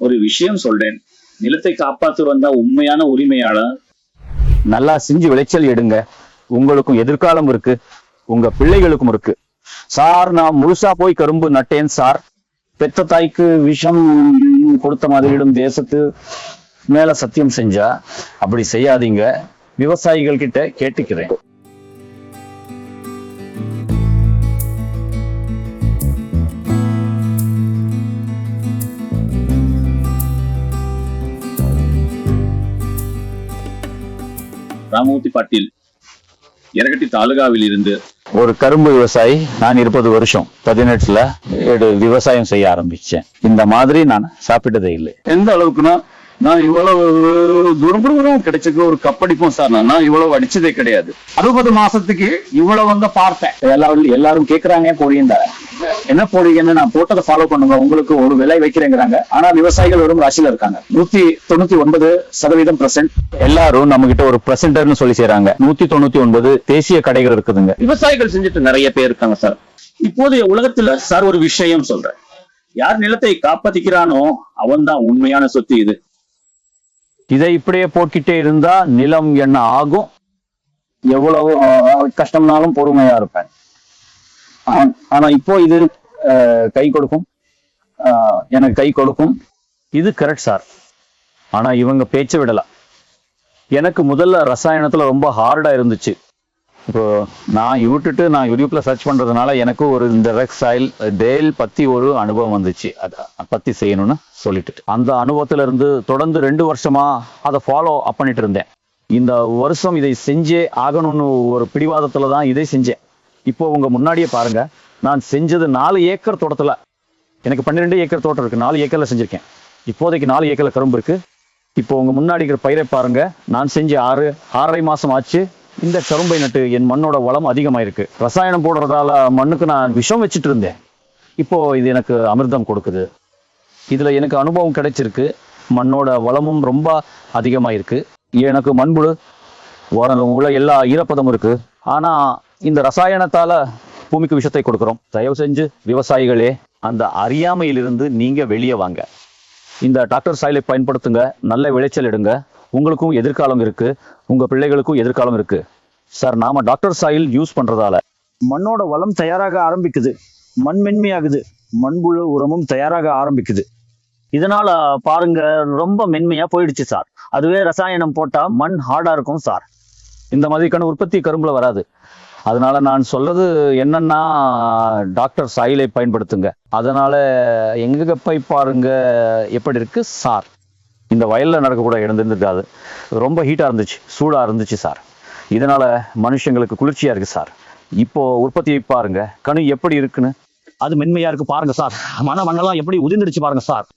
ஒரு விஷயம் சொல்றேன். நிலத்தை காப்பாத்து வந்தா உண்மையான உரிமையாளர். நல்லா செஞ்சு விளைச்சல் எடுங்க. உங்களுக்கும் எதிர்காலம் இருக்கு, உங்க பிள்ளைகளுக்கும் இருக்கு. சார், நான் முழுசா போய் கரும்பு நட்டேன் சார். பெத்த தாய்க்கு விஷம் கொடுத்த மாதிரிடும் தேசத்து மேல சத்தியம் செஞ்சா அப்படி செய்யாதீங்க. விவசாயிகள் கிட்ட கேட்டுக்கிறேன். ராமமூர்த்தி பாட்டீல், எரகட்டி தாலுகாவில் இருந்து. ஒரு கரும்பு விவசாயி. நான் 20 வருஷம் 18ல விவசாயம் செய்ய ஆரம்பிச்சேன். இந்த மாதிரி நான் சாப்பிட்டதே இல்லை. எந்த அளவுக்குன்னா, நான் இவ்வளவு தூரம் கிடைச்சது ஒரு கப்படிப்போம் சார். நான் இவ்வளவு அடிச்சதே கிடையாது. 60 மாசத்துக்கு இவ்வளவு வந்து பார்த்தேன். எல்லாரும் கேட்கறாங்க போடியும் தர என்ன போடுவீங்கன்னு. நான் போட்டதை ஃபாலோ பண்ணுங்க, உங்களுக்கு ஒரு விலை வைக்கிறேங்கிறாங்க. ஆனா விவசாயிகள் வெறும் ராசியில இருக்காங்க. 199% எல்லாரும் நம்ம கிட்ட ஒரு பிரசன்டர்னு சொல்லி செய்யறாங்க. 199 தேசிய கடைகள் இருக்குதுங்க. விவசாயிகள் செஞ்சுட்டு நிறைய பேர் இருக்காங்க சார். இப்போதைய உலகத்துல சார் ஒரு விஷயம் சொல்றேன். யார் நிலத்தை காப்பாத்திக்கிறானோ அவன் தான் உண்மையான சொத்து. இதை இப்படியே போட்டுக்கிட்டே இருந்தா நிலம் என்ன ஆகும்? எவ்வளவு கஷ்டம்னாலும் பொறுமையா இருப்பேன். ஆனா இப்போ இது கை கொடுக்கும், எனக்கு கை கொடுக்கும். இது கரெக்ட் சார். ஆனா இவங்க பேச்ச விடலாம். எனக்கு முதல்ல ரசாயனத்துல ரொம்ப ஹார்டா இருந்துச்சு. இப்போ நான் யூடியூப்ல சர்ச் பண்றதுனால எனக்கு ஒரு இந்த ரெக்ஸைல் டேல் பத்தி ஒரு அனுபவம் வந்துச்சு. அதை பத்தி செய்யணும்னு சொல்லிட்டு அந்த அனுபவத்துல இருந்து தொடர்ந்து 2 வருஷமா அதை ஃபாலோ அப் பண்ணிட்டு இருந்தேன். இந்த வருஷம் இதை செஞ்சே ஆகணும்னு ஒரு பிடிவாதத்துல தான் இதை செஞ்சேன். இப்போ உங்க முன்னாடியே பாருங்க, நான் செஞ்சது 4 ஏக்கர் தோட்டத்துல. எனக்கு 12 ஏக்கர் தோட்டம் இருக்கு. 4 ஏக்கர்ல செஞ்சிருக்கேன். இப்போதைக்கு 4 ஏக்கர்ல கரும்பு இருக்கு. இப்போ உங்க முன்னாடி இருக்கிற பயிரை பாருங்க. நான் செஞ்ச 6.5 மாசம் ஆச்சு. இந்த கரும்பை நட்டு என் மண்ணோட வளம் அதிகமாயிருக்கு. ரசாயனம் போடுறதால மண்ணுக்கு நான் விஷம் வச்சுட்டு இருந்தேன். இப்போ இது எனக்கு அமிர்தம் கொடுக்குது. இதுல எனக்கு அனுபவம் கிடைச்சிருக்கு. மண்ணோட வளமும் ரொம்ப அதிகமாயிருக்கு. எனக்கு மண்புழு உள்ள எல்லா ஈரப்பதமும் இருக்கு. ஆனா இந்த ரசாயனத்தால பூமிக்கு விஷத்தை கொடுக்குறோம். தயவு செஞ்சு விவசாயிகளே, அந்த அறியாமையிலிருந்து நீங்க வெளியே வாங்க. இந்த டாக்டர் சாயிலை பயன்படுத்துங்க. நல்ல விளைச்சல் எடுங்க. உங்களுக்கும் எதிர்காலம் இருக்கு, உங்க பிள்ளைகளுக்கும் எதிர்காலம் இருக்கு. சார், நாம டாக்டர் சாயில் யூஸ் பண்றதால மண்ணோட வளம் தயாராக ஆரம்பிக்குது, மண் மென்மையாகுது, மண்புழு உரமும் தயாராக ஆரம்பிக்குது. இதனால பாருங்க, ரொம்ப மென்மையா போயிடுச்சு சார். அதுவே ரசாயனம் போட்டா மண் ஹார்டா இருக்கும் சார். இந்த மாதிரிக்கான உற்பத்தி கரும்புல வராது. அதனால நான் சொல்றது என்னன்னா, டாக்டர் சாயிலை பயன்படுத்துங்க. அதனால எங்க போய் பாருங்க எப்படி இருக்கு சார். இந்த வயல்ல நடக்கக்கூட இருந்திருக்காது. ரொம்ப ஹீட்டா இருந்துச்சு, சூடா இருந்துச்சு சார். இதனால மனுஷங்களுக்கு குளிர்ச்சியா இருக்கு சார். இப்போ உற்பத்தியை பாருங்க, கணு எப்படி இருக்குன்னு. அது மென்மையா இருக்கு பாருங்க சார். மண்ணெல்லாம் எப்படி உதிர்ந்துடுச்சு பாருங்க சார்.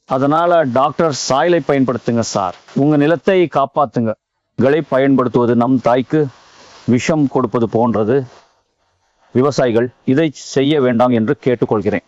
அதனால டாக்டர் சாயிலை பயன்படுத்துங்க சார். உங்க நிலத்தை காப்பாத்துங்க. களை பயன்படுத்துவது நம் தாய்க்கு விஷம் கொடுப்பது போன்றது. விவசாயிகள் இதை செய்ய வேண்டாம் என்று கேட்டுக்கொள்கிறேன்.